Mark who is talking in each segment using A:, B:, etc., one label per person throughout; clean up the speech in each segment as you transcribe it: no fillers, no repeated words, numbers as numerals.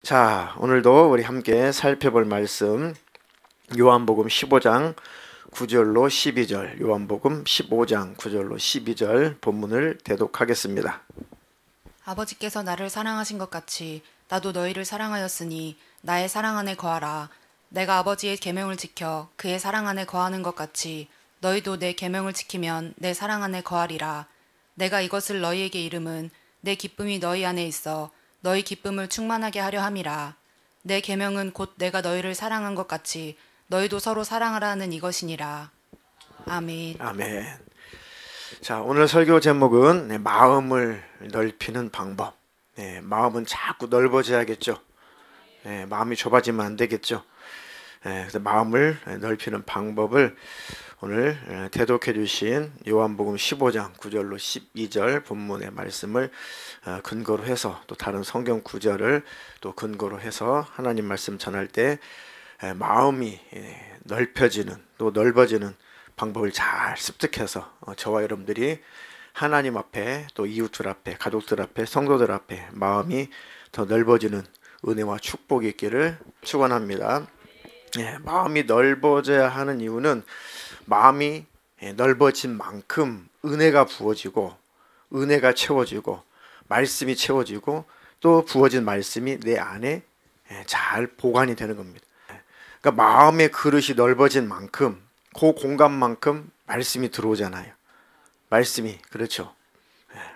A: 자, 오늘도 우리 함께 살펴볼 말씀 요한복음 15장 9절로 12절, 요한복음 15장 9절로 12절 본문을 대독하겠습니다.
B: 아버지께서 나를 사랑하신 것 같이 나도 너희를 사랑하였으니 나의 사랑 안에 거하라. 내가 아버지의 계명을 지켜 그의 사랑 안에 거하는 것 같이 너희도 내 계명을 지키면 내 사랑 안에 거하리라. 내가 이것을 너희에게 이름은 내 기쁨이 너희 안에 있어 너희 기쁨을 충만하게 하려 함이라. 내 계명은 곧 내가 너희를 사랑한 것 같이 너희도 서로 사랑하라는 이것이니라. 아멘.
A: 아멘. 자, 오늘 설교 제목은 마음을 넓히는 방법. 마음은 자꾸 넓어져야겠죠. 마음이 좁아지면 안 되겠죠. 그래서 마음을 넓히는 방법을 오늘 대독해 주신 요한복음 15장 9절로 12절 본문의 말씀을 근거로 해서, 또 다른 성경 구절을 또 근거로 해서 하나님 말씀 전할 때 마음이 넓혀지는, 또 넓어지는 방법을 잘 습득해서 저와 여러분들이 하나님 앞에, 또 이웃들 앞에, 가족들 앞에, 성도들 앞에 마음이 더 넓어지는 은혜와 축복이 있기를 축원합니다. 마음이 넓어져야 하는 이유는 마음이 넓어진 만큼 은혜가 부어지고, 은혜가 채워지고, 말씀이 채워지고, 또 부어진 말씀이 내 안에 잘 보관이 되는 겁니다. 그러니까 마음의 그릇이 넓어진 만큼, 그 공간만큼 말씀이 들어오잖아요. 말씀이, 그렇죠.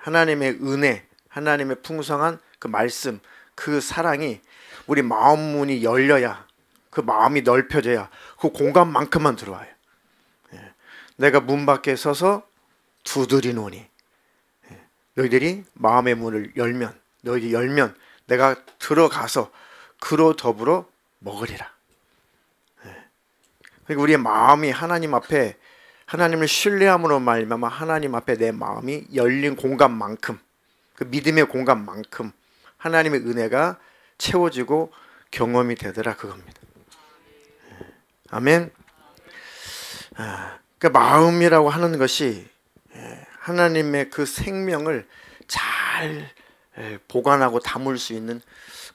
A: 하나님의 은혜, 하나님의 풍성한 그 말씀, 그 사랑이 우리 마음 문이 열려야, 그 마음이 넓혀져야 그 공간만큼만 들어와요. 내가 문 밖에 서서 두드리노니, 너희들이 마음의 문을 열면, 너희들이 열면 내가 들어가서 그로 더불어 먹으리라. 그러니까 우리의 마음이 하나님 앞에, 하나님을 신뢰함으로 말미암아 하나님 앞에 내 마음이 열린 공간만큼, 그 믿음의 공간만큼 하나님의 은혜가 채워지고 경험이 되더라, 그겁니다. 아멘. 그러니까 마음이라고 하는 것이 하나님의 그 생명을 잘 보관하고 담을 수 있는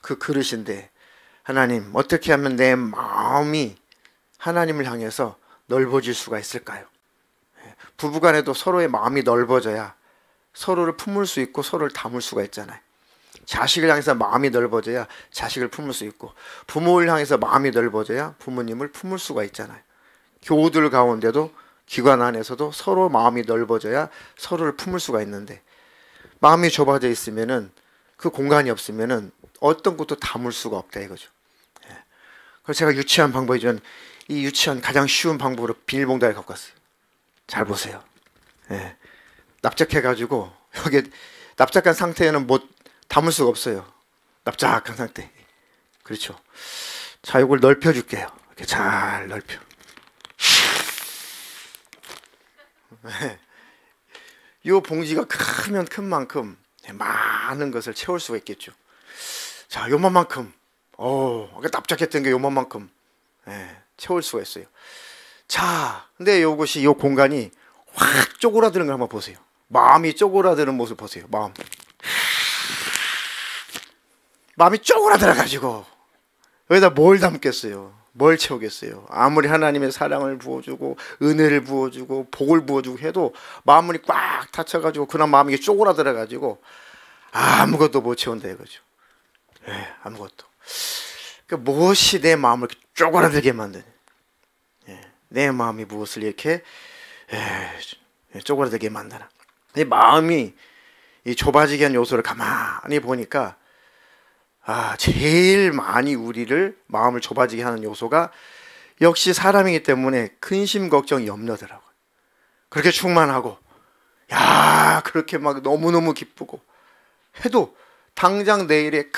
A: 그 그릇인데, 하나님, 어떻게 하면 내 마음이 하나님을 향해서 넓어질 수가 있을까요? 부부간에도 서로의 마음이 넓어져야 서로를 품을 수 있고 서로를 담을 수가 있잖아요. 자식을 향해서 마음이 넓어져야 자식을 품을 수 있고, 부모를 향해서 마음이 넓어져야 부모님을 품을 수가 있잖아요. 교우들 가운데도, 기관 안에서도 서로 마음이 넓어져야 서로를 품을 수가 있는데, 마음이 좁아져 있으면은, 그 공간이 없으면은 어떤 것도 담을 수가 없다 이거죠. 그래서 제가 유치한 방법이죠. 이 유치한 가장 쉬운 방법으로 비닐봉다를 갖고 왔어요. 잘 보세요. 납작해가지고, 여기 납작한 상태에는 뭐 담을 수가 없어요. 납작한 상태. 그렇죠. 자, 이걸 넓혀줄게요. 이렇게 잘 넓혀. 이 봉지가 크면 큰 만큼 많은 것을 채울 수가 있겠죠. 자, 요만큼, 아까 납작했던 게 요만큼 채울 수가 있어요. 자, 근데 이것이, 이 공간이 확 쪼그라드는 걸 한번 보세요. 마음이 쪼그라드는 모습 보세요. 마음이 쪼그라들어가지고 여기다 뭘 담겠어요? 뭘 채우겠어요? 아무리 하나님의 사랑을 부어주고 은혜를 부어주고 복을 부어주고 해도 마음이 꽉 닫혀가지고, 그런 마음이 쪼그라들어가지고 아무것도 못 채운다 이거죠. 아무것도. 그러니까 무엇이 내 마음을 쪼그라들게 만드냐? 내 마음이 무엇을 이렇게 쪼그라들게 만드나? 내 마음이 이 좁아지게 한 요소를 가만히 보니까, 제일 많이 우리를 마음을 좁아지게 하는 요소가 역시 사람이기 때문에 근심, 걱정, 염려더라고요. 그렇게 충만하고, 그렇게 막 너무너무 기쁘고 해도 당장 내일에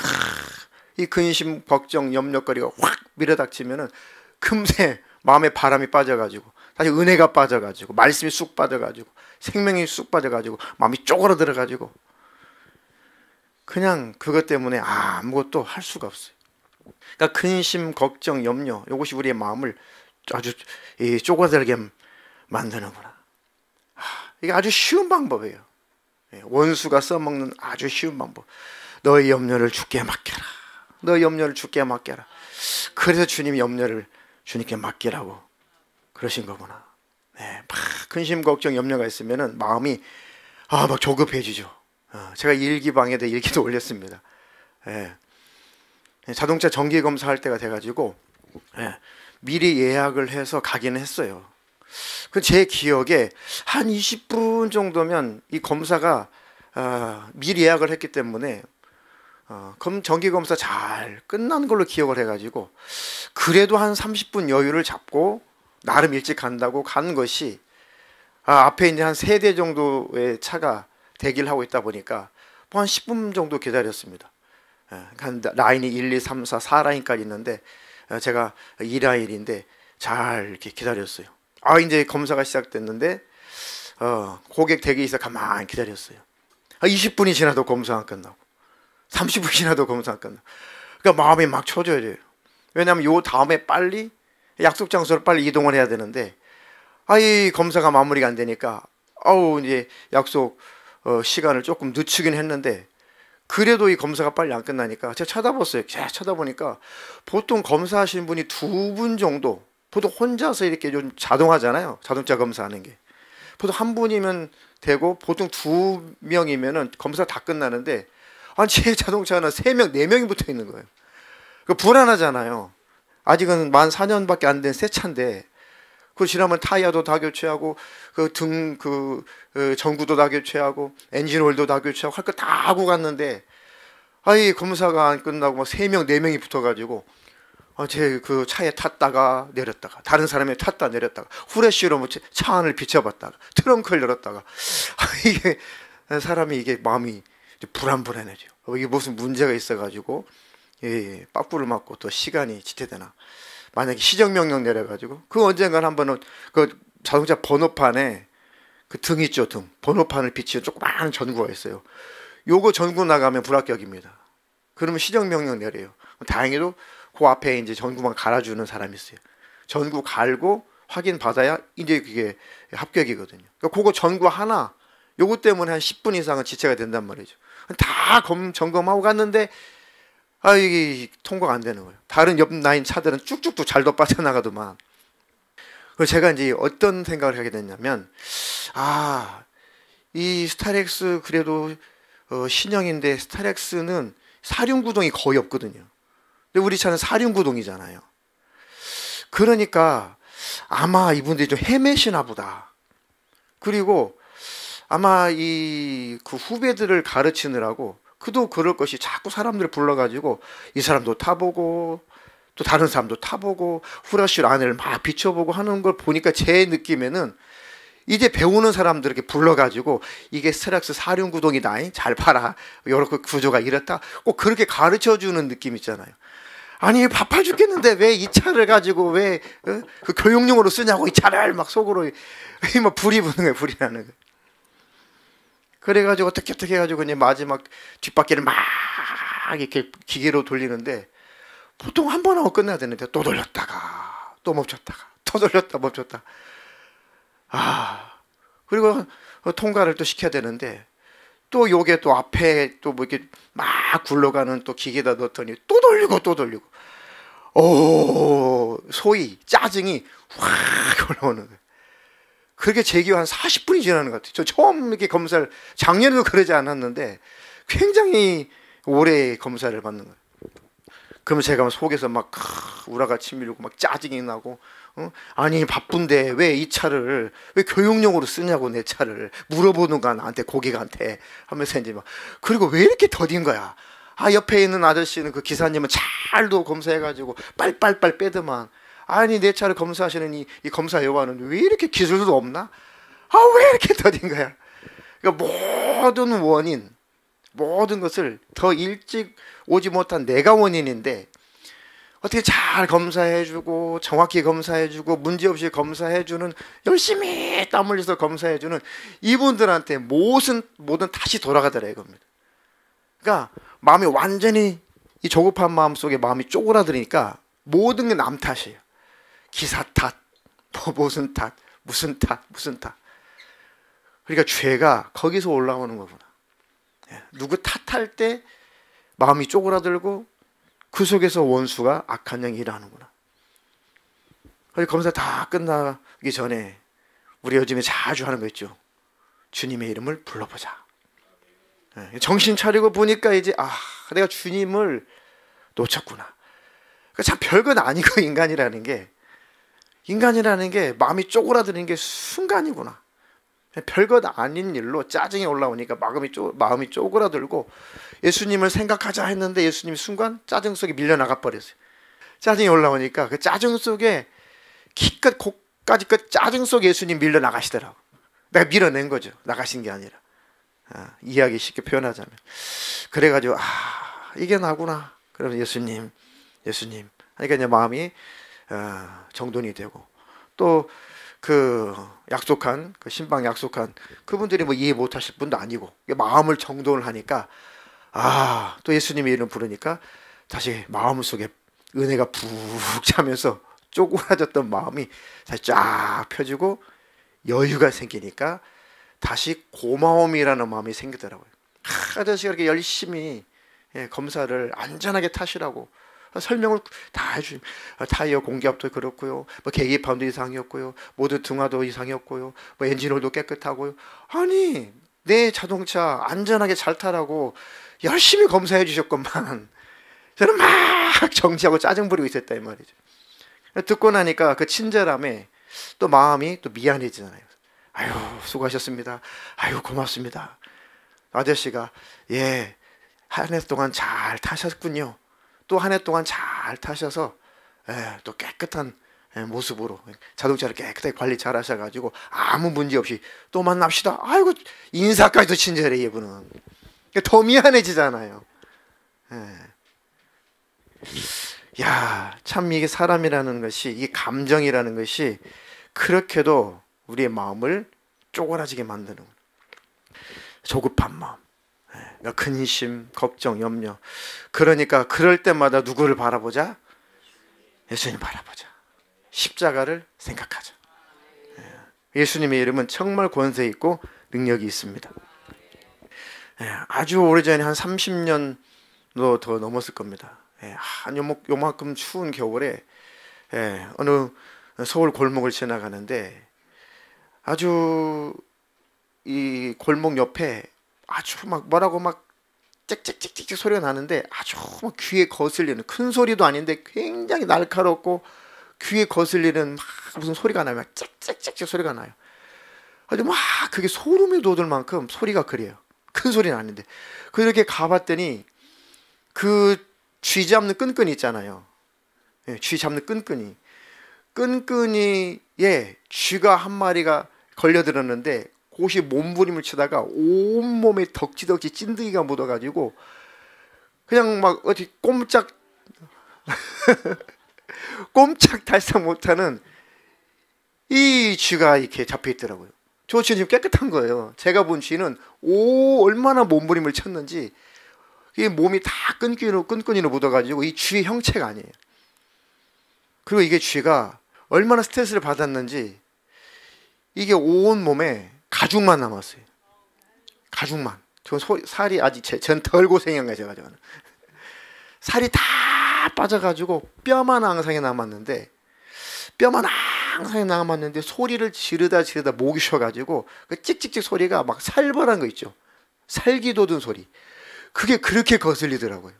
A: 이 근심, 걱정, 염려거리가 확 밀어닥치면은 금세 마음에 바람이 빠져가지고, 다시 은혜가 빠져가지고, 말씀이 쑥 빠져가지고, 생명이 쑥 빠져가지고, 마음이 쪼그라들어가지고, 그냥 그것 때문에 아무것도 할 수가 없어요. 그러니까 근심, 걱정, 염려, 이것이 우리의 마음을 아주 쪼그라들게 만드는구나. 이게 아주 쉬운 방법이에요. 원수가 써먹는 아주 쉬운 방법. 너의 염려를 주께 맡겨라. 너의 염려를 주께 맡겨라. 그래서 주님이 염려를 주님께 맡기라고 그러신 거구나. 막 근심 걱정 염려가 있으면은 마음이 막 조급해지죠. 제가 일기방에다 일기도 올렸습니다. 자동차 정기 검사할 때가 돼가지고 미리 예약을 해서 가기는 했어요. 그 제 기억에 한 20분 정도면 이 검사가 미리 예약을 했기 때문에 정기 검사 잘 끝난 걸로 기억을 해가지고 그래도 한 30분 여유를 잡고 나름 일찍 간다고 간 것이 앞에 이제 한 3대 정도의 차가 대기를 하고 있다 보니까 뭐 한 10분 정도 기다렸습니다. 한 라인이 1, 2, 3, 4, 4라인까지 있는데 제가 2라인인데 잘 이렇게 기다렸어요. 이제 검사가 시작됐는데 고객 대기에서 가만히 기다렸어요. 20분이 지나도 검사 안 끝나고 30분이 지나도 검사 안 끝나고 그러니까 마음이 막 초조해요. 왜냐하면 요 다음에 빨리 약속 장소로 빨리 이동을 해야 되는데 이 검사가 마무리가 안 되니까 이제 약속 시간을 조금 늦추긴 했는데 그래도 이 검사가 빨리 안 끝나니까 제가 쳐다봤어요. 제가 쳐다보니까 보통 검사하시는 분이 2분 정도, 보통 혼자서 이렇게 좀 자동하잖아요. 자동차 검사하는 게. 보통 한 분이면 되고 보통 2명이면은 검사 다 끝나는데 제 자동차는 3명, 4명이 붙어 있는 거예요. 불안하잖아요. 아직은 만 4년밖에 안 된 새 차인데 그 지나면 타이어도 다 교체하고 전구도 다 교체하고 엔진 오일도 다 교체하고 할 거 다 하고 갔는데 이 검사가 안 끝나고 막 3명, 4명이 붙어가지고 제 그 차에 탔다가 내렸다가 다른 사람이 탔다 내렸다가 후레쉬로 뭐 차 안을 비춰봤다가 트렁크를 열었다가 이게 사람이 이게 마음이 불안해져. 이게 무슨 문제가 있어가지고 빠꾸를 맞고 또 시간이 지체되나. 만약에 시정명령 내려가지고 그 언젠간 한 번은 그 자동차 번호판에 그 등 있죠, 등 번호판을 비치는 조그마한 전구가 있어요. 요거 전구 나가면 불합격입니다. 그러면 시정명령 내려요. 다행히도 그 앞에 이제 전구만 갈아주는 사람이 있어요. 전구 갈고 확인 받아야 이제 그게 합격이거든요. 그러니까 그거 전구 하나 요거 때문에 한 10분 이상은 지체가 된단 말이죠. 다 점검하고 갔는데 이게 통과가 안 되는 거예요. 다른 옆 라인 차들은 쭉쭉쭉 잘도 빠져나가더만. 그래서 제가 이제 어떤 생각을 하게 됐냐면 이 스타렉스 그래도 신형인데 스타렉스는 사륜구동이 거의 없거든요. 근데 우리 차는 사륜구동이잖아요. 그러니까 아마 이분들이 좀 헤매시나 보다. 그리고 아마 그 후배들을 가르치느라고 그도 그럴 것이 자꾸 사람들을 불러가지고 이 사람도 타보고 또 다른 사람도 타보고 후레쉬 안을 막 비춰보고 하는 걸 보니까 제 느낌에는 이제 배우는 사람들 이렇게 불러가지고 이게 스트렉스 사륜구동이다. 잘 봐라. 이렇게 구조가 이렇다. 꼭 그렇게 가르쳐주는 느낌 있잖아요. 아니 바빠 죽겠는데 왜 이 차를 가지고 왜 그 교육용으로 쓰냐고 이 차를 막 속으로 막 불이 붙는 거예요. 불이 나는 거예요. 그래가지고 어떻게 해가지고 이제 마지막 뒷바퀴를 막 이렇게 기계로 돌리는데 보통 한 번 하고 끝내야 되는데 또 돌렸다가 또 멈췄다가 또 돌렸다 멈췄다. 그리고 통과를 또 시켜야 되는데 또 요게 또 앞에 또 뭐 이렇게 막 굴러가는 또 기계다 넣었더니 또 돌리고 또 돌리고 소위 짜증이 확 올라오는 거예요. 그렇게 제기가 한 40분이 지나는 것 같아요. 저 처음 이렇게 검사를 작년에도 그러지 않았는데 굉장히 오래 검사를 받는 거예요. 그러면 제가 속에서 막 우라가 치밀고 막 짜증이 나고 아니 바쁜데 왜 이 차를 왜 교육용으로 쓰냐고 내 차를 물어보는 거야 나한테 고객한테 하면서 이제 막 그리고 왜 이렇게 더딘 거야. 옆에 있는 아저씨는 그 기사님은 잘도 검사해가지고 빨빨빨 빼더만 아니 내 차를 검사하시는 이 검사 여와는 왜 이렇게 기술도 없나? 왜 이렇게 더딘 거야. 그러니까 모든 원인 모든 것을 더 일찍 오지 못한 내가 원인인데 어떻게 잘 검사해주고 정확히 검사해주고 문제없이 검사해주는 열심히 땀 흘려서 검사해주는 이분들한테 뭐든 다시 돌아가더라 이겁니다. 그러니까 마음이 완전히 이 조급한 마음 속에 마음이 쪼그라드니까 모든 게 남 탓이에요. 기사 탓, 무슨 탓, 무슨 탓, 무슨 탓. 그러니까 죄가 거기서 올라오는 거구나. 누구 탓할 때 마음이 쪼그라들고 그 속에서 원수가 악한 영이 일하는구나. 검사 다 끝나기 전에 우리 요즘에 자주 하는 거 있죠. 주님의 이름을 불러보자. 정신 차리고 보니까 이제 내가 주님을 놓쳤구나. 참 별건 아니고 인간이라는 게 마음이 쪼그라드는 게 순간이구나. 별것 아닌 일로 짜증이 올라오니까 마음이 쪼그라들고 예수님을 생각하자 했는데 예수님이 순간 짜증 속에 밀려나가 버렸어요. 짜증이 올라오니까 그 짜증 속에 키끝 곡까지 끝 짜증 속에 예수님 밀려나가시더라고. 내가 밀어낸 거죠. 나가신 게 아니라. 이해하기 쉽게 표현하자면. 그래가지고 이게 나구나. 그러면 예수님 하니까 이제 마음이 정돈이 되고 또 그 약속한 그 신방 약속한 그분들이 뭐 이해 못하실 분도 아니고 마음을 정돈을 하니까 또 예수님의 이름 부르니까 다시 마음속에 은혜가 푹 차면서 쪼그라졌던 마음이 다시 쫙 펴지고 여유가 생기니까 다시 고마움이라는 마음이 생기더라고요. 아저씨가 이렇게 열심히 검사를 안전하게 타시라고 설명을 다 해주심. 타이어 공기압도 그렇고요, 뭐 계기판도 이상이었고요, 모두 등화도 이상이었고요, 뭐 엔진오일도 깨끗하고요. 아니 내 자동차 안전하게 잘 타라고 열심히 검사해 주셨건만 저는 막 정지하고 짜증 부리고 있었다 이 말이죠. 듣고 나니까 그 친절함에 또 마음이 또 미안해지잖아요. 아유 수고하셨습니다. 아유 고맙습니다. 아저씨가 한 해 동안 잘 타셨군요. 또 한 해 동안 잘 타셔서 또 깨끗한 모습으로 자동차를 깨끗하게 관리 잘 하셔가지고 아무 문제 없이 또 만납시다. 아이고 인사까지도 친절해 이분은. 더 미안해지잖아요. 야, 참 이게 사람이라는 것이, 이 감정이라는 것이 그렇게도 우리의 마음을 쪼그라지게 만드는 거예요. 조급한 마음, 근심, 걱정, 염려. 그러니까 그럴 때마다 누구를 바라보자? 예수님 바라보자. 십자가를 생각하자. 예수님의 이름은 정말 권세 있고 능력이 있습니다. 아주 오래전에 한 30년도 더 넘었을 겁니다. 한 요만큼 추운 겨울에 어느 서울 골목을 지나가는데 아주 이 골목 옆에 아주 막 뭐라고 막 짹짹짹짹 소리가 나는데 아주 막 귀에 거슬리는, 큰 소리도 아닌데 굉장히 날카롭고 귀에 거슬리는 막 무슨 소리가 나요. 막 짹짹짹짹 소리가 나요. 아주 막 그게 소름이 돋을 만큼 소리가 그래요. 큰 소리는 아닌데. 그렇게 가봤더니 그 쥐 잡는 끈끈이 있잖아요. 쥐 잡는 끈끈이에 쥐가 한 마리가 걸려들었는데 곳이 몸부림을 치다가 온몸에 덕지덕지 찐득이가 묻어가지고 그냥 막 어디 꼼짝달싹 못하는 이 쥐가 이렇게 잡혀있더라고요. 저 쥐는 지금 깨끗한 거예요. 제가 본 쥐는 얼마나 몸부림을 쳤는지 이 몸이 다 끈끈이로 묻어가지고 이 쥐의 형체가 아니에요. 그리고 이게 쥐가 얼마나 스트레스를 받았는지 이게 온 몸에 가죽만 남았어요. 가죽만. 저 살이 아직 전 덜 고생한 거예요. 제가 살이 다 빠져가지고 뼈만 앙상에 남았는데 소리를 지르다 목이 쉬어가지고 그 찍찍찍 소리가 막 살벌한 거 있죠. 살기 돋은 소리. 그게 그렇게 거슬리더라고요.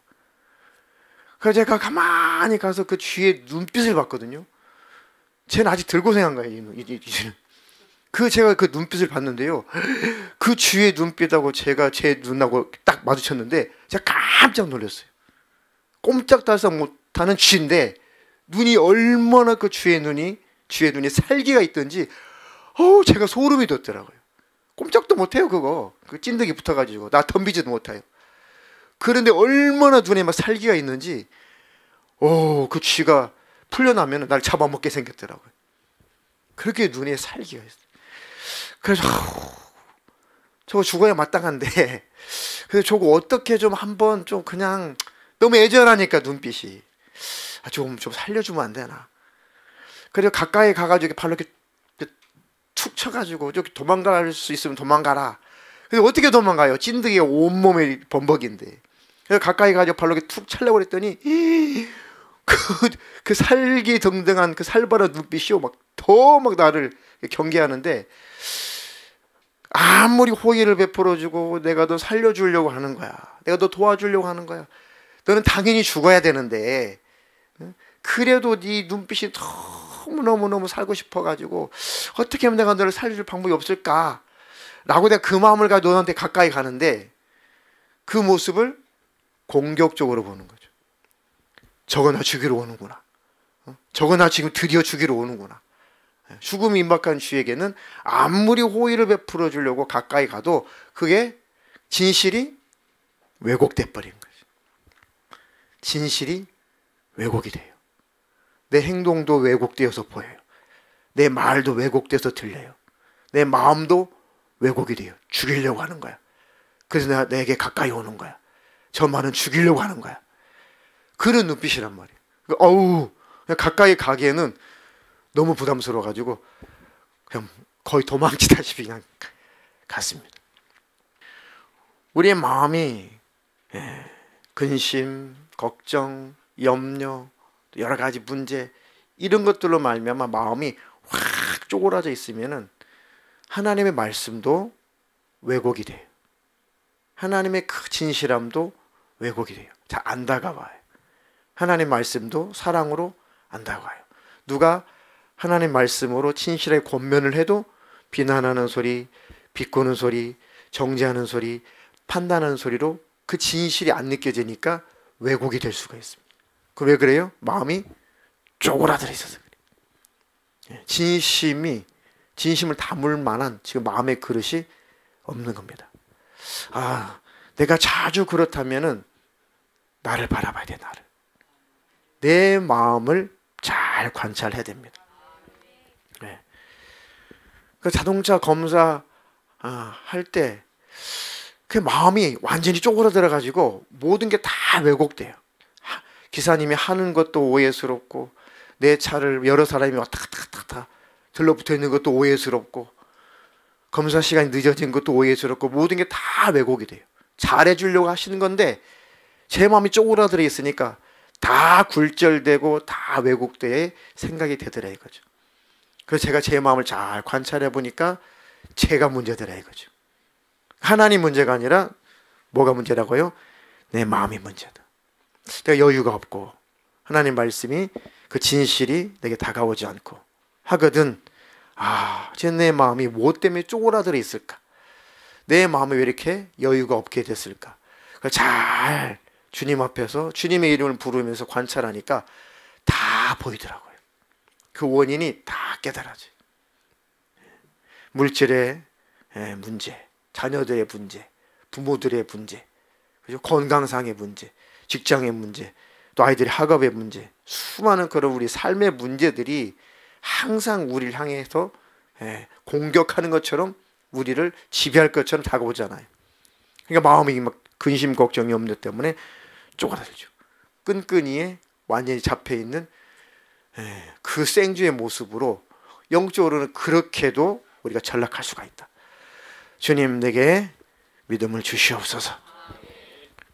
A: 그래서 제가 가만히 가서 그 쥐의 눈빛을 봤거든요. 쟤는 아직 덜 고생한 거예요. 제가 그 눈빛을 봤는데요. 그 쥐의 눈빛하고 제가 제 눈하고 딱 마주쳤는데 제가 깜짝 놀랐어요. 꼼짝달싹 못하는 쥐인데 눈이 얼마나 그 쥐의 눈이 살기가 있던지 제가 소름이 돋더라고요. 꼼짝도 못해요. 그 찐득이 붙어가지고 나 덤비지도 못해요. 그런데 얼마나 눈에 막 살기가 있는지 그 쥐가 풀려나면 날 잡아먹게 생겼더라고요. 그렇게 눈에 살기가 있어요. 그래서 저거 죽어야 마땅한데 그래서 저거 어떻게 좀 한번 좀 그냥 너무 애절하니까 눈빛이 좀 살려주면 안 되나. 그래서 가까이 가가지고 발로 이렇게 툭 쳐가지고 저기 도망갈 수 있으면 도망가라. 근데 어떻게 도망가요? 찐득이가 온몸에 범벅인데. 그래서 가까이 가서 발로 이렇게 툭 차려고 그랬더니 그 살기등등한 그 살벌한 눈빛이요 막 더 막 나를 경계하는데, 아무리 호의를 베풀어주고 내가 너 살려주려고 하는 거야, 내가 너 도와주려고 하는 거야, 너는 당연히 죽어야 되는데 그래도 네 눈빛이 너무너무 살고 싶어가지고 어떻게 하면 내가 너를 살려줄 방법이 없을까 라고 내가 그 마음을 가지고 너한테 가까이 가는데, 그 모습을 공격적으로 보는 거죠. 저거 나 죽이러 오는구나. 저거 나 지금 드디어 죽이러 오는구나. 죽음이 임박한 주에게는 아무리 호의를 베풀어 주려고 가까이 가도 그게 진실이 왜곡돼 버린 거죠. 진실이 왜곡이 돼요. 내 행동도 왜곡되어서 보여요. 내 말도 왜곡돼서 들려요. 내 마음도 왜곡이 돼요. 죽이려고 하는 거야. 그래서 내게 가까이 오는 거야. 저 말은 죽이려고 하는 거야. 그런 눈빛이란 말이에요. 어우, 가까이 가기에는 너무 부담스러워가지고 그냥 거의 도망치다시피 그냥 갔습니다. 우리의 마음이 근심, 걱정, 염려, 여러 가지 문제, 이런 것들로 말미암아 마음이 확 쪼그라져 있으면은 하나님의 말씀도 왜곡이 돼요. 하나님의 그 진실함도 왜곡이 돼요. 잘 안 다가와요. 하나님 말씀도 사랑으로 안 다가와요. 누가 하나님 말씀으로 진실의 권면을 해도 비난하는 소리, 비꼬는 소리, 정죄하는 소리, 판단하는 소리로 그 진실이 안 느껴지니까 왜곡이 될 수가 있습니다. 그 왜 그래요? 마음이 쪼그라들어 있어서 그래요. 진심을 담을 만한 지금 마음의 그릇이 없는 겁니다. 아, 내가 자주 그렇다면은 나를 바라봐야 돼. 나를. 내 마음을 잘 관찰해야 됩니다. 네. 그 자동차 검사 할 때 그 마음이 완전히 쪼그라들어 가지고 모든 게 다 왜곡돼요. 기사님이 하는 것도 오해스럽고, 내 차를 여러 사람이 왔다 갔다 들러붙어 있는 것도 오해스럽고, 검사 시간이 늦어진 것도 오해스럽고, 모든 게 다 왜곡이 돼요. 잘해주려고 하시는 건데 제 마음이 쪼그라들어 있으니까 다 굴절되고 다 왜곡되어 생각이 되더라 이거죠. 그래서 제가 제 마음을 잘 관찰해 보니까 제가 문제더라 이거죠. 하나님 문제가 아니라 뭐가 문제라고요? 내 마음이 문제다. 내가 여유가 없고 하나님 말씀이 그 진실이 내게 다가오지 않고 하거든. 지금 내 마음이 뭐 때문에 쪼그라들어 있을까? 내 마음이 왜 이렇게 여유가 없게 됐을까? 잘 주님 앞에서 주님의 이름을 부르면서 관찰하니까 다 보이더라고요. 그 원인이 다 깨달아져요. 물질의 문제, 자녀들의 문제, 부모들의 문제, 그리고 건강상의 문제, 직장의 문제, 또 아이들의 학업의 문제, 수많은 그런 우리 삶의 문제들이 항상 우리를 향해서 공격하는 것처럼 우리를 지배할 것처럼 다가오잖아요. 그러니까 마음이 막 근심, 걱정, 염려 때문에 쪼그라들죠. 끈끈이에 완전히 잡혀있는 그 생쥐의 모습으로 영적으로는 그렇게도 우리가 전락할 수가 있다. 주님 내게 믿음을 주시옵소서.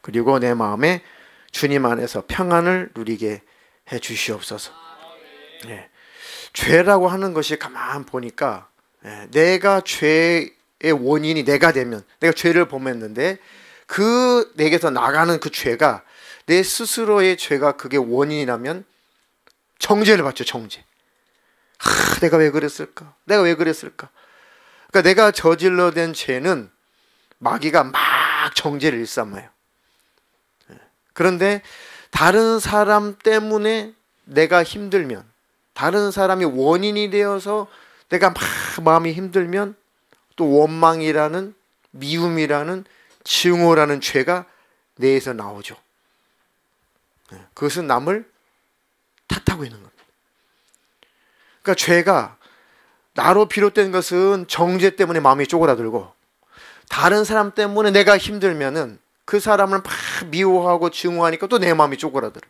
A: 그리고 내 마음에 주님 안에서 평안을 누리게 해 주시옵소서. 죄라고 하는 것이 가만 보니까 내가 죄의 원인이 내가 되면, 내가 죄를 범했는데 그 내게서 나가는 그 죄가 내 스스로의 죄가 그게 원인이라면 정죄를 받죠. 정죄. 내가 왜 그랬을까? 내가 왜 그랬을까? 그러니까 내가 저질러낸 죄는 마귀가 막 정죄를 일삼아요. 그런데 다른 사람 때문에 내가 힘들면, 다른 사람이 원인이 되어서 내가 막 마음이 힘들면 또 원망이라는, 미움이라는, 증오라는 죄가 내에서 나오죠. 그것은 남을 탓하고 있는 겁니다. 그러니까 죄가 나로 비롯된 것은 정죄 때문에 마음이 쪼그라들고, 다른 사람 때문에 내가 힘들면은 그 사람을 막 미워하고 증오하니까 또 내 마음이 쪼그라들어.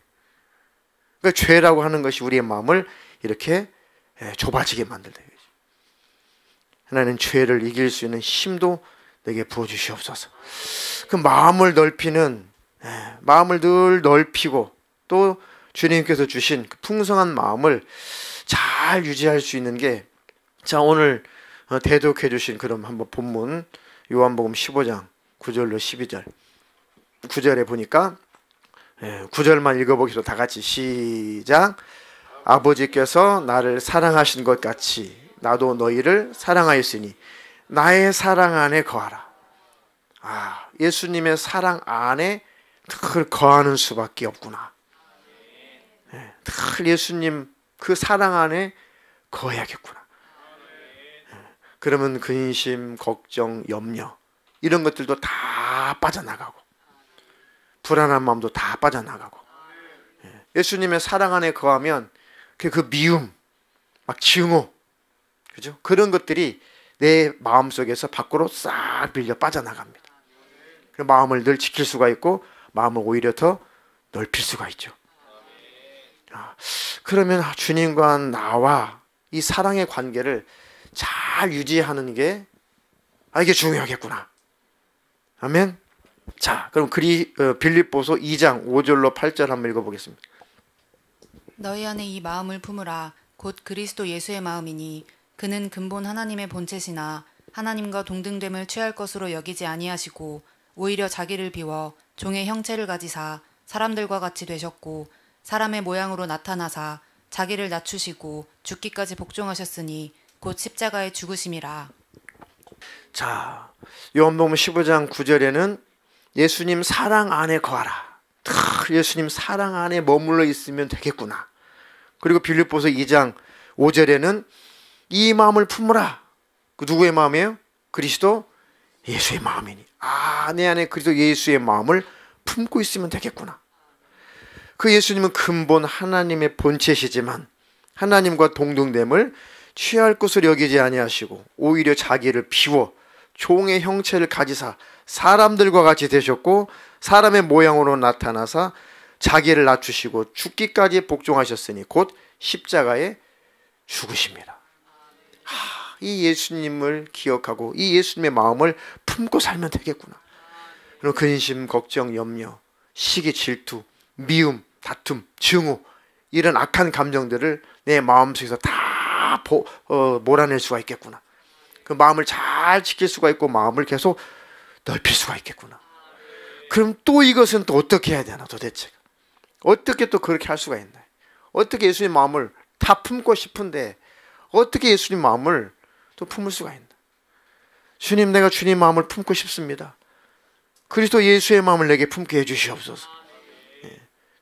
A: 그러니까 죄라고 하는 것이 우리의 마음을 이렇게 좁아지게 만들다. 하나님 죄를 이길 수 있는 힘도 내게 부어주시옵소서. 그 마음을 넓히는, 마음을 늘 넓히고 또 주님께서 주신 그 풍성한 마음을 잘 유지할 수 있는 게, 자, 오늘 대독해 주신 그런 한번 본문 요한복음 15장 9절로 12절 9절에 보니까 9절만 읽어보기로 다 같이 시작. 아버지께서 나를 사랑하신 것 같이 나도 너희를 사랑하였으니 나의 사랑 안에 거하라. 예수님의 사랑 안에 늘 거하는 수밖에 없구나. 늘 예수님 그 사랑 안에 거해야겠구나. 그러면 근심, 걱정, 염려 이런 것들도 다 빠져나가고 불안한 마음도 다 빠져나가고, 예수님의 사랑 안에 거하면 그 미움, 막 증오, 그죠? 그런 것들이 내 마음속에서 밖으로 싹 빌려 빠져나갑니다. 그 마음을 늘 지킬 수가 있고 마음을 오히려 더 넓힐 수가 있죠. 그러면 주님과 나와 이 사랑의 관계를 잘 유지하는 게 이게 중요하겠구나. 아멘. 자, 그럼 빌립보서 2장 5절로 8절 한번 읽어보겠습니다.
B: 너희 안에 이 마음을 품으라. 곧 그리스도 예수의 마음이니 그는 근본 하나님의 본체시나 하나님과 동등됨을 취할 것으로 여기지 아니하시고 오히려 자기를 비워 종의 형체를 가지사 사람들과 같이 되셨고 사람의 모양으로 나타나사 자기를 낮추시고 죽기까지 복종하셨으니 곧 십자가에 죽으심이라. 자,
A: 요한복음 15장 9절에는 예수님 사랑 안에 거하라. 예수님 사랑 안에 머물러 있으면 되겠구나. 그리고 빌립보서 2장 5절에는 이 마음을 품으라. 그 누구의 마음이에요? 그리스도 예수의 마음이니. 내 안에 그리스도 예수의 마음을 품고 있으면 되겠구나. 그 예수님은 근본 하나님의 본체시지만 하나님과 동등됨을 취할 것을 여기지 아니하시고 오히려 자기를 비워 종의 형체를 가지사 사람들과 같이 되셨고 사람의 모양으로 나타나사 자기를 낮추시고 죽기까지 복종하셨으니 곧 십자가에 죽으십니다. 이 예수님을 기억하고 이 예수님의 마음을 품고 살면 되겠구나. 그리고 근심, 걱정, 염려, 시기, 질투, 미움, 다툼, 증오 이런 악한 감정들을 내 마음속에서 다 몰아낼 수가 있겠구나. 그 마음을 잘 지킬 수가 있고 마음을 계속 넓힐 수가 있겠구나. 그럼 또 이것은 또 어떻게 해야 되나 도대체? 어떻게 또 그렇게 할 수가 있나? 어떻게 예수님 마음을 다 품고 싶은데 어떻게 예수님 마음을 또 품을 수가 있나? 주님, 내가 주님 마음을 품고 싶습니다. 그리스도 예수의 마음을 내게 품게 해주시옵소서.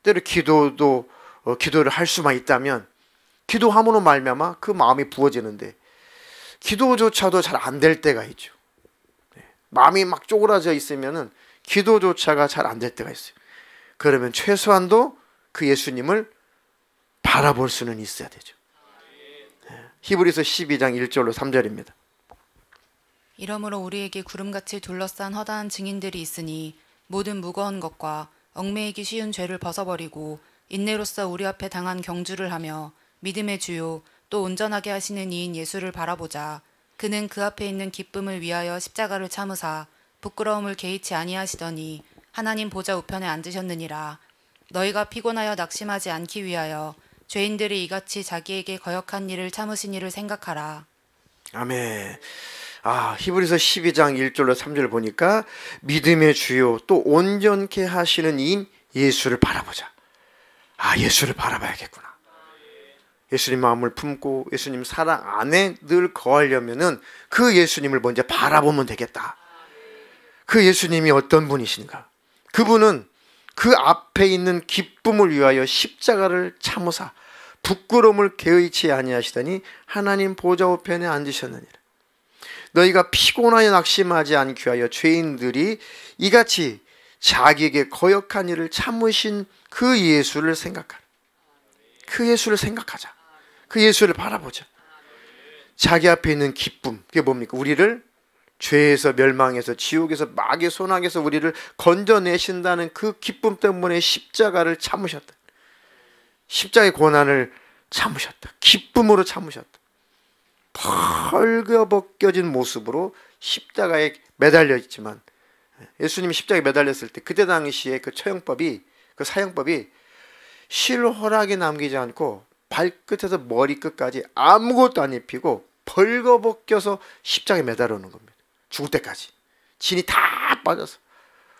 A: 때로 기도를 할 수만 있다면 기도함으로 말미암아 그 마음이 부어지는데 기도조차도 잘 안 될 때가 있죠. 마음이 막 쪼그라져 있으면은 기도조차가 잘 안 될 때가 있어요. 그러면 최소한도 그 예수님을 바라볼 수는 있어야 되죠. 히브리서 12장 1절로 3절입니다.
B: 이러므로 우리에게 구름같이 둘러싼 허다한 증인들이 있으니 모든 무거운 것과 얽매이기 쉬운 죄를 벗어버리고 인내로써 우리 앞에 당한 경주를 하며 믿음의 주요 또 온전하게 하시는 이인 예수를 바라보자. 그는 그 앞에 있는 기쁨을 위하여 십자가를 참으사 부끄러움을 개의치 아니하시더니 하나님 보좌 우편에 앉으셨느니라. 너희가 피곤하여 낙심하지 않기 위하여 죄인들이 이같이 자기에게 거역한 일을 참으신 일을 생각하라.
A: 아멘. 히브리서 12장 1절로 3절 보니까 믿음의 주요 또 온전케 하시는 이인 예수를 바라보자. 예수를 바라봐야겠구나. 예수님 마음을 품고 예수님 사랑 안에 늘 거하려면은 그 예수님을 먼저 바라보면 되겠다. 그 예수님이 어떤 분이신가? 그분은 그 앞에 있는 기쁨을 위하여 십자가를 참으사 부끄러움을 개의치 아니하시더니 하나님 보좌 우편에 앉으셨느니라. 너희가 피곤하여 낙심하지 않기 위하여 죄인들이 이같이 자기에게 거역한 일을 참으신 그 예수를 생각하라. 그 예수를 생각하자. 그 예수를 바라보자. 자기 앞에 있는 기쁨, 그게 뭡니까? 우리를 죄에서 멸망해서 지옥에서 마귀의 손아귀에서 우리를 건져내신다는 그 기쁨 때문에 십자가를 참으셨다. 십자가의 고난을 참으셨다. 기쁨으로 참으셨다. 벌거벗겨진 모습으로 십자가에 매달려 있지만, 예수님이 십자가에 매달렸을 때 그때 당시에 그 처형법이, 그 사형법이 실허락이 남기지 않고 발끝에서 머리끝까지 아무것도 안 입히고 벌거벗겨서 십자가에 매달아놓는 겁니다. 죽을 때까지. 진이 다 빠져서,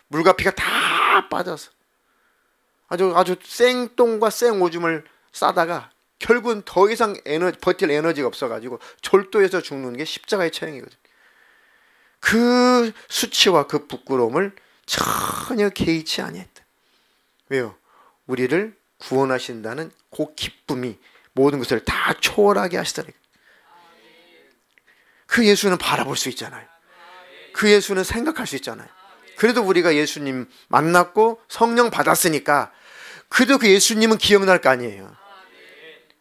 A: 물과 피가 다 빠져서 아주 생똥과 생오줌을 싸다가 결국은 더 이상 버틸 에너지가 없어가지고 졸도해서 죽는 게 십자가의 처형이거든요. 그 수치와 그 부끄러움을 전혀 개의치 아니했다. 왜요? 우리를 구원하신다는 그 기쁨이 모든 것을 다 초월하게 하시더라고요. 그 예수는 바라볼 수 있잖아요. 그 예수는 생각할 수 있잖아요. 그래도 우리가 예수님 만났고 성령 받았으니까 그래도 그 예수님은 기억날 거 아니에요.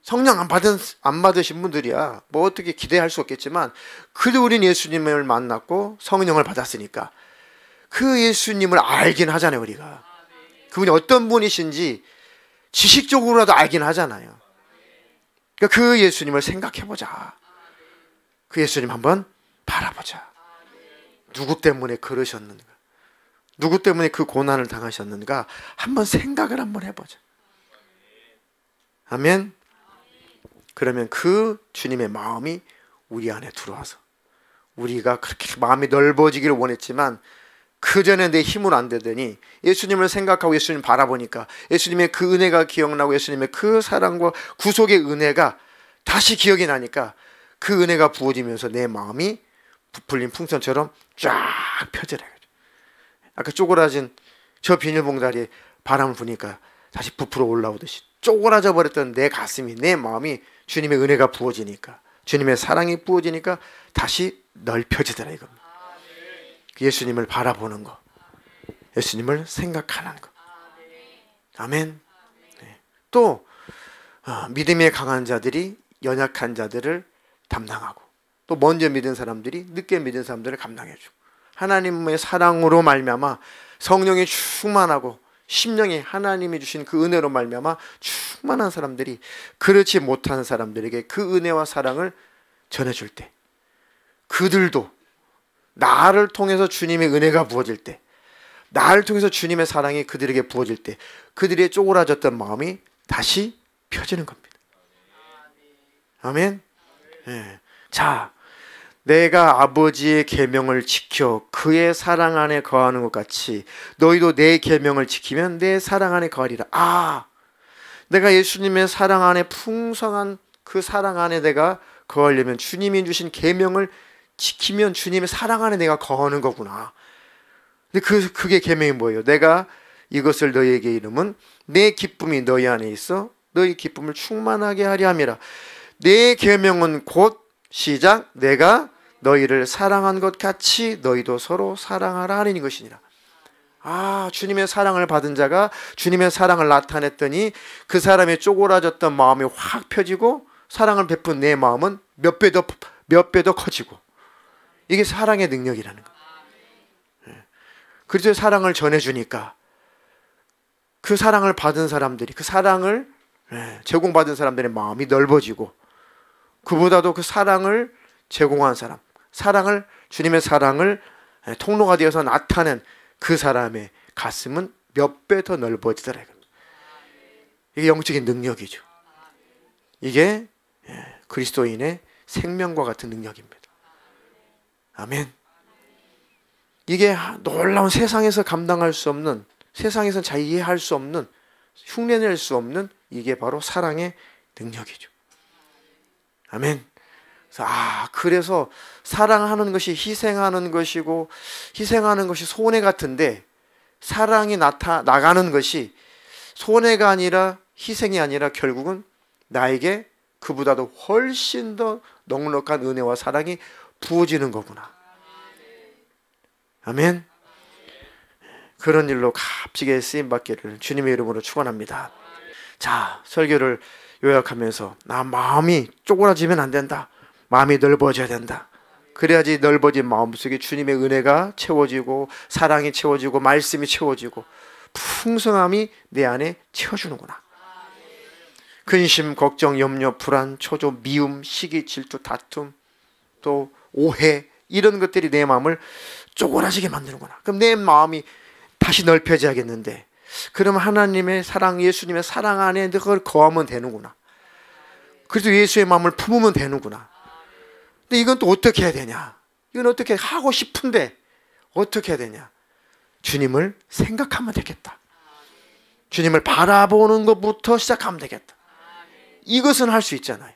A: 성령 안 받으신 분들이야 뭐 어떻게 기대할 수 없겠지만, 그래도 우린 예수님을 만났고 성령을 받았으니까 그 예수님을 알긴 하잖아요. 우리가 그분이 어떤 분이신지 지식적으로라도 알긴 하잖아요. 그러니까 그 예수님을 생각해보자. 그 예수님 한번 바라보자. 누구 때문에 그러셨는가, 누구 때문에 그 고난을 당하셨는가 한번 생각을 한번 해보자. 아멘. 그러면 그 주님의 마음이 우리 안에 들어와서, 우리가 그렇게 마음이 넓어지기를 원했지만 그전에 내 힘으로 안 되더니 예수님을 생각하고 예수님 바라보니까 예수님의 그 은혜가 기억나고 예수님의 그 사랑과 구속의 은혜가 다시 기억이 나니까 그 은혜가 부어지면서 내 마음이 부풀린 풍선처럼 쫙 펴져나가요. 아까 쪼그라진 저 비닐봉다리에 바람을 부니까 다시 부풀어 올라오듯이 쪼그라져 버렸던 내 가슴이, 내 마음이 주님의 은혜가 부어지니까, 주님의 사랑이 부어지니까 다시 넓혀지더라 이겁니다. 예수님을 바라보는 거, 예수님을 생각하는 거. 아멘. 네. 또 믿음이 강한 자들이 연약한 자들을 담당하고, 또 먼저 믿은 사람들이 늦게 믿은 사람들을 감당해주고, 하나님의 사랑으로 말미암아 성령이 충만하고 심령이 하나님이 주신 그 은혜로 말미암아 충만한 사람들이 그렇지 못한 사람들에게 그 은혜와 사랑을 전해줄 때, 그들도 나를 통해서 주님의 은혜가 부어질 때, 나를 통해서 주님의 사랑이 그들에게 부어질 때 그들의 쪼그라졌던 마음이 다시 펴지는 겁니다. 아멘. 네. 자, 내가 아버지의 계명을 지켜 그의 사랑 안에 거하는 것 같이 너희도 내 계명을 지키면 내 사랑 안에 거하리라. 아, 내가 예수님의 사랑 안에, 풍성한 그 사랑 안에 내가 거하려면 주님이 주신 계명을 지키면 주님의 사랑 안에 내가 거하는 거구나. 근데 그게 계명이 뭐예요? 내가 이것을 너희에게 이름은 내 기쁨이 너희 안에 있어 너희 기쁨을 충만하게 하려 함이라. 내 계명은 곧 시작, 내가 너희를 사랑한 것 같이 너희도 서로 사랑하라 하는 것이니라. 아, 주님의 사랑을 받은 자가 주님의 사랑을 나타냈더니 그 사람의 쪼그라졌던 마음이 확 펴지고 사랑을 베푼 내 마음은 몇 배 더 커지고, 이게 사랑의 능력이라는 거예요. 그래서 사랑을 전해주니까 그 사랑을 받은 사람들이, 그 사랑을 제공받은 사람들의 마음이 넓어지고, 그보다도 그 사랑을 제공한 사람, 주님의 사랑을 통로가 되어서 나타낸 그 사람의 가슴은 몇 배 더 넓어지더라. 이게 영적인 능력이죠. 이게 그리스도인의 생명과 같은 능력입니다. 아멘. 이게 놀라운, 세상에서 감당할 수 없는, 세상에서 잘 이해할 수 없는, 흉내낼 수 없는, 이게 바로 사랑의 능력이죠. 아멘. 그래서 사랑하는 것이 희생하는 것이고, 희생하는 것이 손해 같은데, 사랑이 나가는 것이 손해가 아니라, 희생이 아니라 결국은 나에게 그보다도 훨씬 더 넉넉한 은혜와 사랑이 부어지는 거구나. 아멘. 그런 일로 값지게 쓰임받기를 주님의 이름으로 축원합니다. 자, 설교를 요약하면서, 나 마음이 쪼그라지면 안 된다. 마음이 넓어져야 된다. 그래야지 넓어진 마음속에 주님의 은혜가 채워지고, 사랑이 채워지고, 말씀이 채워지고, 풍성함이 내 안에 채워주는구나. 근심, 걱정, 염려, 불안, 초조, 미움, 시기, 질투, 다툼, 또 오해 이런 것들이 내 마음을 쪼그라지게 만드는구나. 그럼 내 마음이 다시 넓혀져야겠는데, 그러면 하나님의 사랑, 예수님의 사랑 안에 그걸 거하면 되는구나. 그래서 예수의 마음을 품으면 되는구나. 근데 이건 또 어떻게 해야 되냐? 이건 어떻게 하고 싶은데 어떻게 해야 되냐? 주님을 생각하면 되겠다. 주님을 바라보는 것부터 시작하면 되겠다. 이것은 할 수 있잖아요.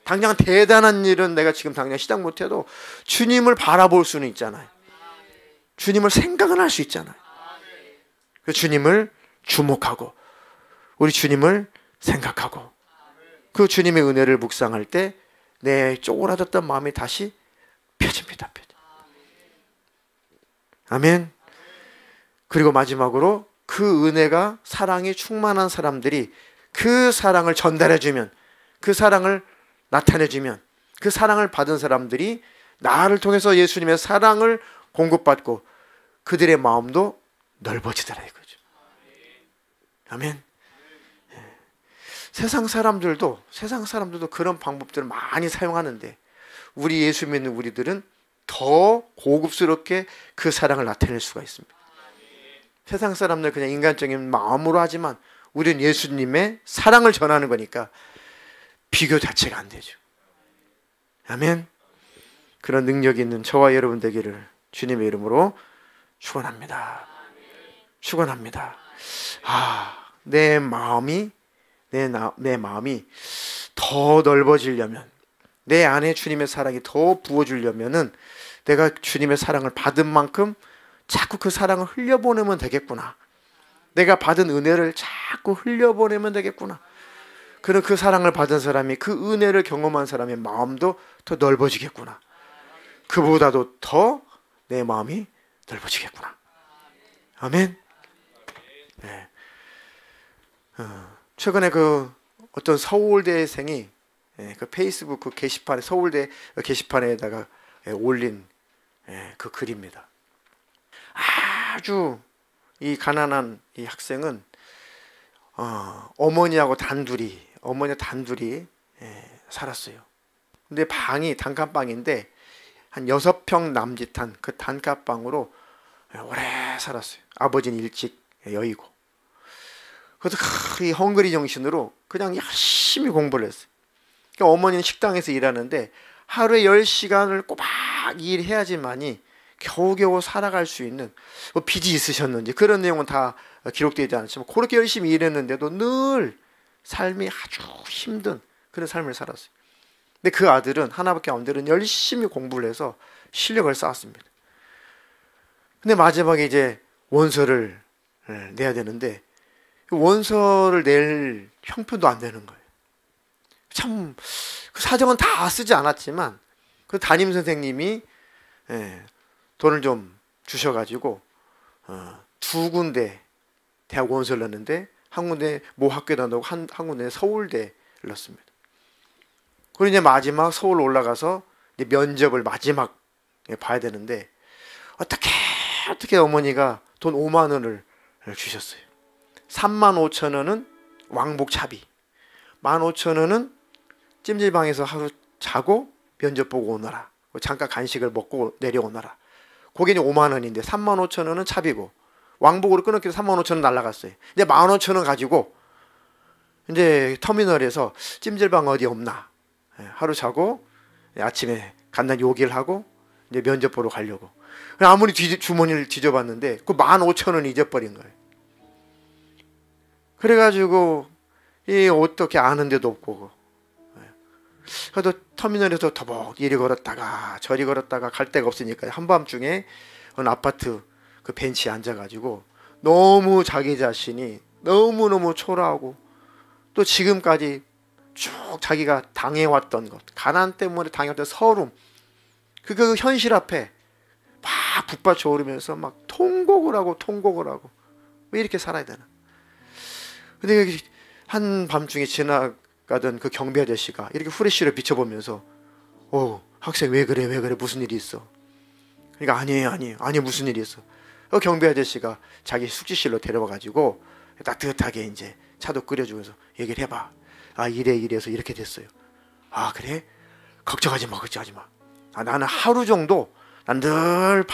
A: 당장 대단한 일은 내가 지금 당장 시작 못해도 주님을 바라볼 수는 있잖아요. 주님을 생각은 할 수 있잖아요. 그 주님을 주목하고 우리 주님을 생각하고 그 주님의 은혜를 묵상할 때 내 쪼그라졌던 마음이 다시 펴집니다. 아멘. 그리고 마지막으로 그 은혜가 사랑이 충만한 사람들이 그 사랑을 전달해주면, 그 사랑을 나타내주면, 그 사랑을 받은 사람들이 나를 통해서 예수님의 사랑을 공급받고 그들의 마음도 넓어지더라 이거죠. 아멘. 세상 사람들도 그런 방법들을 많이 사용하는데 우리 예수 믿는 우리들은 더 고급스럽게 그 사랑을 나타낼 수가 있습니다. 세상 사람들 그냥 인간적인 마음으로 하지만 우리는 예수님의 사랑을 전하는 거니까 비교 자체가 안 되죠. 아멘. 그런 능력이 있는 저와 여러분 되기를 주님의 이름으로 축원합니다. 축원합니다. 내 마음이 더 넓어지려면, 내 안에 주님의 사랑이 더 부어주려면은 내가 주님의 사랑을 받은 만큼 자꾸 그 사랑을 흘려보내면 되겠구나. 내가 받은 은혜를 자꾸 흘려보내면 되겠구나. 그럼 그 사랑을 받은 사람이, 그 은혜를 경험한 사람의 마음도 더 넓어지겠구나. 그보다도 더 내 마음이 넓어지겠구나. 아멘. 네. 최근에 그 어떤 서울대생이 그 페이스북 그 게시판에, 서울대 게시판에다가 올린 그 글입니다. 아주 이 가난한 이 학생은 어머니가 단둘이 살았어요. 근데 방이 단칸방인데 한 6평 남짓한 그 단칸방으로 오래 살았어요. 아버지는 일찍 여의고. 그래서 이 헝그리 정신으로 그냥 열심히 공부를 했어요. 그러니까 어머니는 식당에서 일하는데 하루에 10시간을 꼬박 일해야지만이 겨우겨우 살아갈 수 있는, 뭐 빚이 있으셨는지 그런 내용은 다 기록되지 않지만 그렇게 열심히 일했는데도 늘 삶이 아주 힘든 그런 삶을 살았어요. 근데 그 아들은, 하나밖에 없는 아들은 열심히 공부를 해서 실력을 쌓았습니다. 근데 마지막에 이제 원서를 내야 되는데 원서를 낼 형편도 안 되는 거예요. 참 그 사정은 다 쓰지 않았지만 그 담임 선생님이 돈을 좀 주셔가지고 2군데 대학 원서를 넣었는데 한 군데 모 학교에다 넣고 한 군데 서울대를 넣었습니다. 그리고 이제 마지막 서울 올라가서 이제 면접을 마지막 봐야 되는데 어떻게 어머니가 돈 5만 원을 주셨어요. 3만 5천 원은 왕복 차비, 15,000원은 찜질방에서 하루 자고 면접 보고 오너라, 잠깐 간식을 먹고 내려오너라. 그게 이제 5만 원인데 3만 5천 원은 차비고 왕복으로 끊었기 때문에 3만 5천 원 날라갔어요. 이제 15,000원 가지고 이제 터미널에서 찜질방 어디 없나 하루 자고 아침에 간단히 요기를 하고 이제 면접 보러 가려고. 아무리 주머니를 뒤져봤는데 그 15,000원 잊어버린 거예요. 그래가지고 이 어떻게 아는 데도 없고, 그래도 터미널에서 더벅 이리 걸었다가 저리 걸었다가 갈 데가 없으니까 한밤중에 어느 아파트 그 벤치에 앉아가지고 너무 자기 자신이 너무너무 초라하고 또 지금까지 쭉 자기가 당해왔던 것, 가난 때문에 당해왔던 서름, 그 현실 앞에 막 북받쳐 오르면서 막 통곡을 하고 왜 이렇게 살아야 되나. 근데 한밤중에 지나가던 그 경비 아저씨가 이렇게 후레쉬를 비춰보면서 학생 왜 그래 무슨 일이 있어. 그러니까 아니에요 무슨 일이 있어. 경비 아저씨가 자기 숙직실로 데려와가지고 따뜻하게 이제 차도 끓여주면서 얘기를 해봐. 이래서 이렇게 됐어요. 그래? 걱정하지 마. 나는 하루 정도 난 늘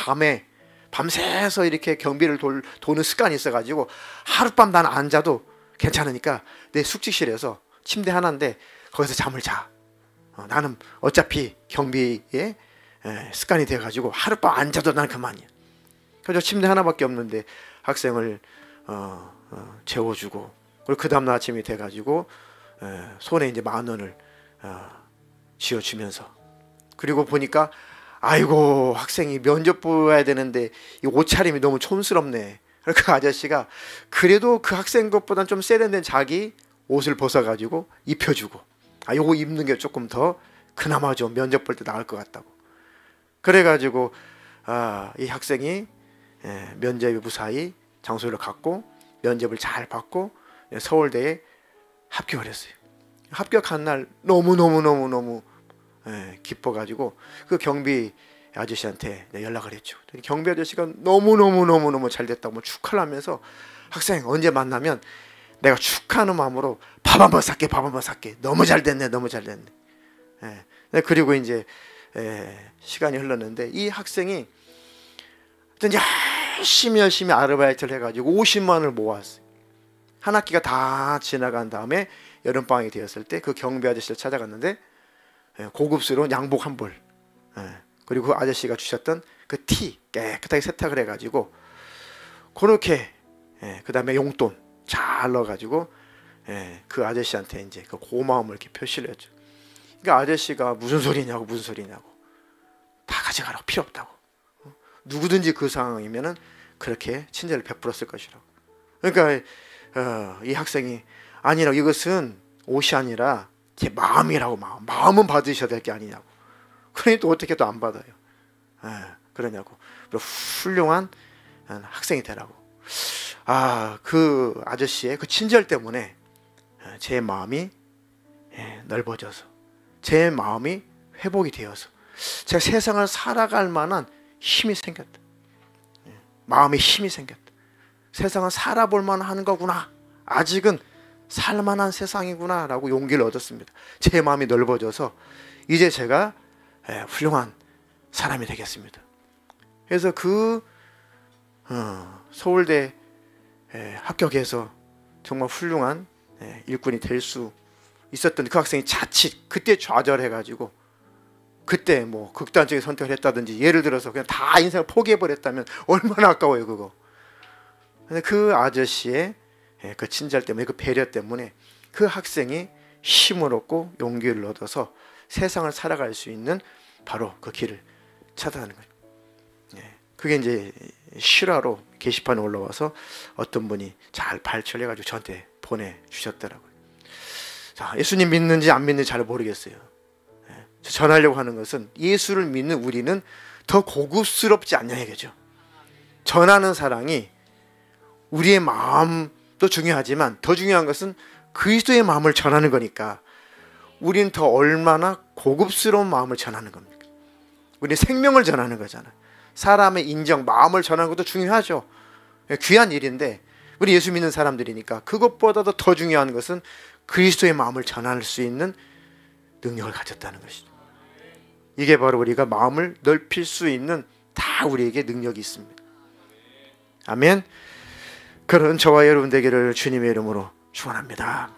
A: 밤새서 이렇게 경비를 도는 습관이 있어가지고 하룻밤 난 안 자도 괜찮으니까 내 숙직실에서 침대 하나인데 거기서 잠을 자. 나는 어차피 경비에 습관이 돼가지고 하룻밤 안 자도 난 그만이야. 그래서 침대 하나밖에 없는데 학생을 재워주고, 그리고 그 다음날 아침이 돼가지고 손에 이제 10,000원을 쥐어주면서, 그리고 보니까 아이고 학생이 면접 보아야 되는데 이 옷차림이 너무 촌스럽네. 그 아저씨가 그래도 그 학생 것보단 좀 세련된 자기 옷을 벗어가지고 입혀주고, 요거 입는 게 조금 더 그나마 좀 면접 볼 때 나을 것 같다고. 그래가지고 이 학생이 면접에 무사히 장소를 갔고 면접을 잘 받고 서울대에 합격을 했어요. 합격한 날 너무 기뻐가지고 그 경비 아저씨한테 연락을 했죠. 경비 아저씨가 너무 잘 됐다고 축하를 하면서, 학생 언제 만나면 내가 축하하는 마음으로 밥 한번 쌀게, 너무 잘 됐네. 그리고 이제 시간이 흘렀는데 이 학생이 열심히 아르바이트를 해가지고 50만 원을 모았어요. 한 학기가 다 지나간 다음에 여름방학이 되었을 때 그 경비 아저씨를 찾아갔는데 고급스러운 양복 한 벌, 그리고 그 아저씨가 주셨던 그 티 깨끗하게 세탁을 해가지고 그렇게, 그 다음에 용돈 잘 넣어가지고 그 아저씨한테 이제 그 고마움을 이렇게 표시를 했죠. 그러니까 아저씨가 무슨 소리냐고 다 가져가라고, 필요 없다고. 누구든지 그 상황이면은 그렇게 친절을 베풀었을 것이라고. 그러니까 이 학생이 아니라고, 이것은 옷이 아니라 제 마음이라고. 마음은 받으셔야 될 게 아니냐고. 그러니 또 어떻게 또 안 받아요? 그러냐고. 훌륭한 학생이 되라고. 그 아저씨의 그 친절 때문에 제 마음이 넓어져서, 제 마음이 회복이 되어서 제가 세상을 살아갈 만한 힘이 생겼다. 마음에 힘이 생겼다. 세상을 살아볼 만한 거구나. 아직은 살만한 세상이구나 라고 용기를 얻었습니다. 제 마음이 넓어져서 이제 제가 훌륭한 사람이 되겠습니다. 그래서 그 서울대 합격해서 정말 훌륭한 일꾼이 될 수 있었던 그 학생이 자칫 그때 좌절해가지고 그때 뭐 극단적인 선택을 했다든지, 예를 들어서 그냥 다 인생을 포기해버렸다면 얼마나 아까워요 그거. 근데 그 아저씨의 그 친절 때문에, 그 배려 때문에 그 학생이 힘을 얻고 용기를 얻어서 세상을 살아갈 수 있는 바로 그 길을 찾아가는 거예요. 그게 이제 실화로 게시판에 올라와서 어떤 분이 잘 발췌해가지고 저한테 보내주셨더라고요. 자, 예수님 믿는지 안 믿는지 잘 모르겠어요. 전하려고 하는 것은 예수를 믿는 우리는 더 고급스럽지 않냐 이거죠. 전하는 사랑이 우리의 마음도 중요하지만 더 중요한 것은 그리스도의 마음을 전하는 거니까 우리는 더 얼마나 고급스러운 마음을 전하는 겁니까? 우리는 생명을 전하는 거잖아요. 사람의 인정, 마음을 전하는 것도 중요하죠. 귀한 일인데 우리 예수 믿는 사람들이니까 그것보다도 더 중요한 것은 그리스도의 마음을 전할 수 있는 능력을 가졌다는 것이죠. 이게 바로 우리가 마음을 넓힐 수 있는, 다 우리에게 능력이 있습니다. 아멘. 그런 저와 여러분 되기를 주님의 이름으로 축원합니다.